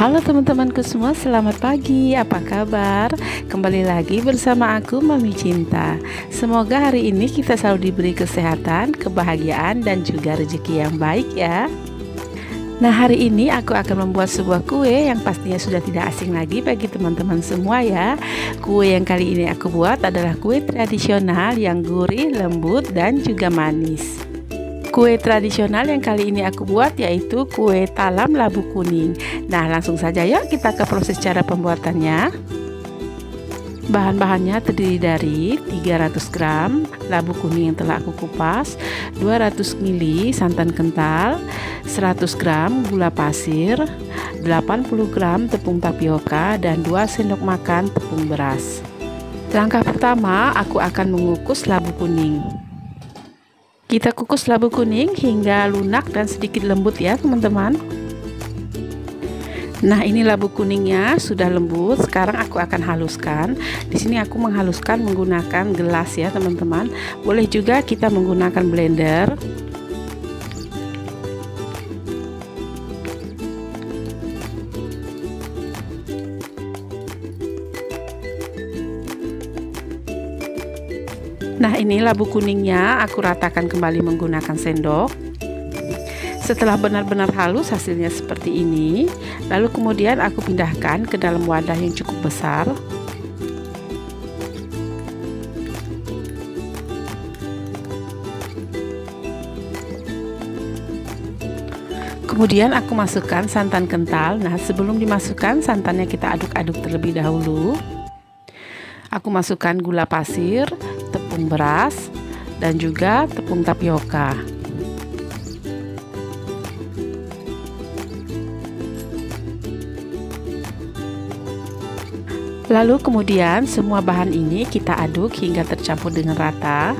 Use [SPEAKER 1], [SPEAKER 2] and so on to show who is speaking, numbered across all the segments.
[SPEAKER 1] Halo teman-temanku semua, selamat pagi. Apa kabar? Kembali lagi bersama aku, Mami Cinta. Semoga hari ini kita selalu diberi kesehatan, kebahagiaan, dan juga rezeki yang baik ya. Nah, hari ini aku akan membuat sebuah kue yang pastinya sudah tidak asing lagi bagi teman-teman semua ya. Kue yang kali ini aku buat adalah kue tradisional yang gurih, lembut, dan juga manis. Kue tradisional yang kali ini aku buat yaitu kue talam labu kuning. Nah, langsung saja yuk kita ke proses cara pembuatannya. Bahan-bahannya terdiri dari 300 gram labu kuning yang telah aku kupas, 200 ml santan kental, 100 gram gula pasir, 80 gram tepung tapioka, dan 2 sendok makan tepung beras. Langkah pertama, aku akan mengukus labu kuning. Kita kukus labu kuning hingga lunak dan sedikit lembut ya teman-teman. Nah, ini labu kuningnya sudah lembut. Sekarang aku akan haluskan. Di sini aku menghaluskan menggunakan gelas ya teman-teman. Boleh juga kita menggunakan blender. Nah, ini labu kuningnya aku ratakan kembali menggunakan sendok. Setelah benar-benar halus hasilnya seperti ini, lalu kemudian aku pindahkan ke dalam wadah yang cukup besar. Kemudian aku masukkan santan kental. Nah, sebelum dimasukkan santannya kita aduk-aduk terlebih dahulu. Aku masukkan gula pasir, tepung beras, dan juga tepung tapioka. Lalu kemudian semua bahan ini kita aduk hingga tercampur dengan rata.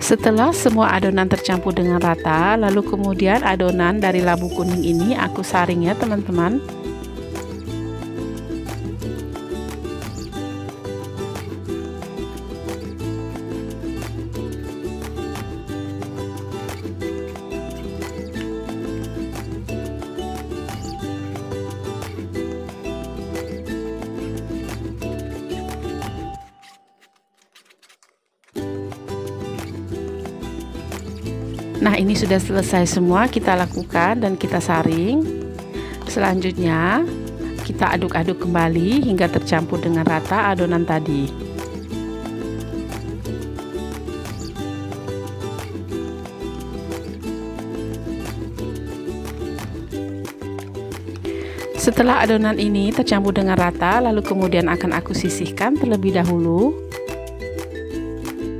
[SPEAKER 1] Setelah semua adonan tercampur dengan rata, lalu kemudian adonan dari labu kuning ini aku saring ya teman-teman. Nah, ini sudah selesai semua kita lakukan dan kita saring. Selanjutnya kita aduk-aduk kembali hingga tercampur dengan rata adonan tadi. Setelah adonan ini tercampur dengan rata, lalu kemudian akan aku sisihkan terlebih dahulu.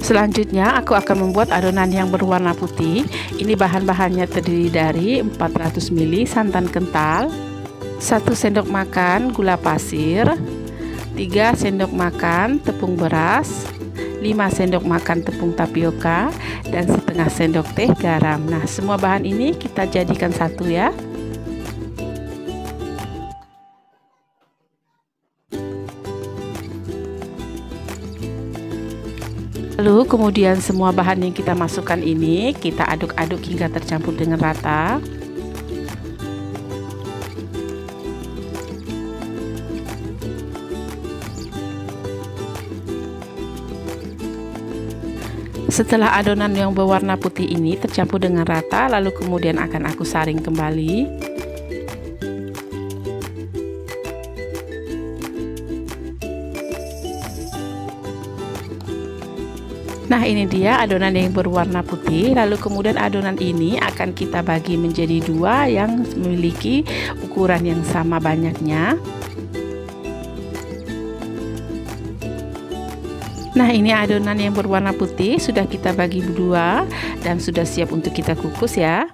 [SPEAKER 1] Selanjutnya aku akan membuat adonan yang berwarna putih. Ini bahan-bahannya terdiri dari 400 ml santan kental, 1 sendok makan gula pasir, 3 sendok makan tepung beras, 5 sendok makan tepung tapioka, dan setengah sendok teh garam. Nah, semua bahan ini kita jadikan satu ya. Lalu kemudian semua bahan yang kita masukkan ini kita aduk-aduk hingga tercampur dengan rata. Setelah adonan yang berwarna putih ini tercampur dengan rata, lalu kemudian akan aku saring kembali. Nah, ini dia adonan yang berwarna putih. Lalu kemudian adonan ini akan kita bagi menjadi dua yang memiliki ukuran yang sama banyaknya. Nah, ini adonan yang berwarna putih sudah kita bagi dua dan sudah siap untuk kita kukus ya.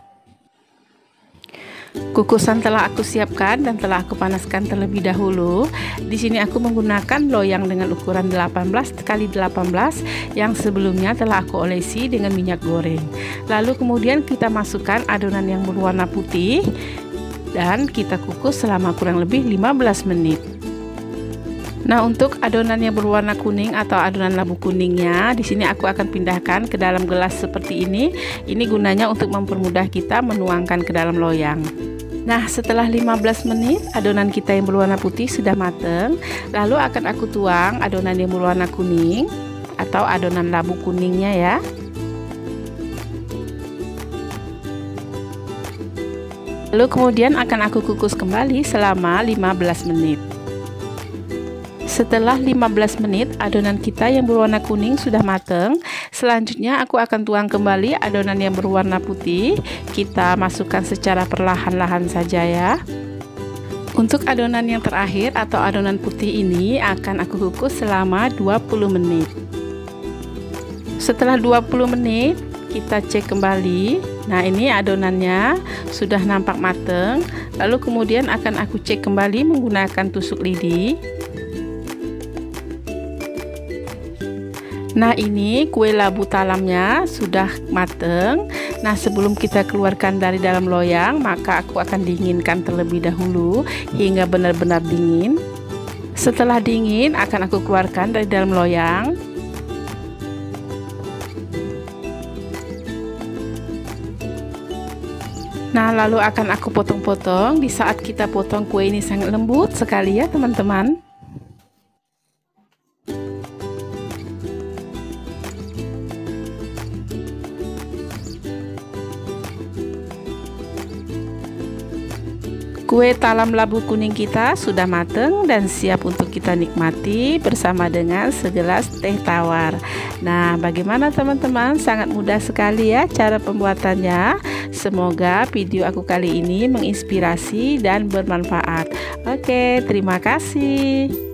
[SPEAKER 1] Kukusan telah aku siapkan dan telah aku panaskan terlebih dahulu. Di sini aku menggunakan loyang dengan ukuran 18 x 18 yang sebelumnya telah aku olesi dengan minyak goreng. Lalu kemudian kita masukkan adonan yang berwarna putih dan kita kukus selama kurang lebih 15 menit. Nah, untuk adonan yang berwarna kuning atau adonan labu kuningnya, di sini aku akan pindahkan ke dalam gelas seperti ini. Ini gunanya untuk mempermudah kita menuangkan ke dalam loyang. Nah, setelah 15 menit adonan kita yang berwarna putih sudah matang. Lalu akan aku tuang adonan yang berwarna kuning atau adonan labu kuningnya ya. Lalu kemudian akan aku kukus kembali selama 15 menit. Setelah 15 menit adonan kita yang berwarna kuning sudah matang. Selanjutnya aku akan tuang kembali adonan yang berwarna putih. Kita masukkan secara perlahan-lahan saja ya. Untuk adonan yang terakhir atau adonan putih ini akan aku kukus selama 20 menit. Setelah 20 menit kita cek kembali. Nah, ini adonannya sudah nampak matang. Lalu kemudian akan aku cek kembali menggunakan tusuk lidi. Nah, ini kue labu talamnya sudah mateng. Nah, sebelum kita keluarkan dari dalam loyang, maka aku akan dinginkan terlebih dahulu hingga benar-benar dingin. Setelah dingin, akan aku keluarkan dari dalam loyang. Nah, lalu akan aku potong-potong. Di saat kita potong, kue ini sangat lembut sekali ya teman-teman. Kue talam labu kuning kita sudah matang dan siap untuk kita nikmati bersama dengan segelas teh tawar. Nah, bagaimana teman-teman? Sangat mudah sekali ya cara pembuatannya. Semoga video aku kali ini menginspirasi dan bermanfaat. Oke, terima kasih.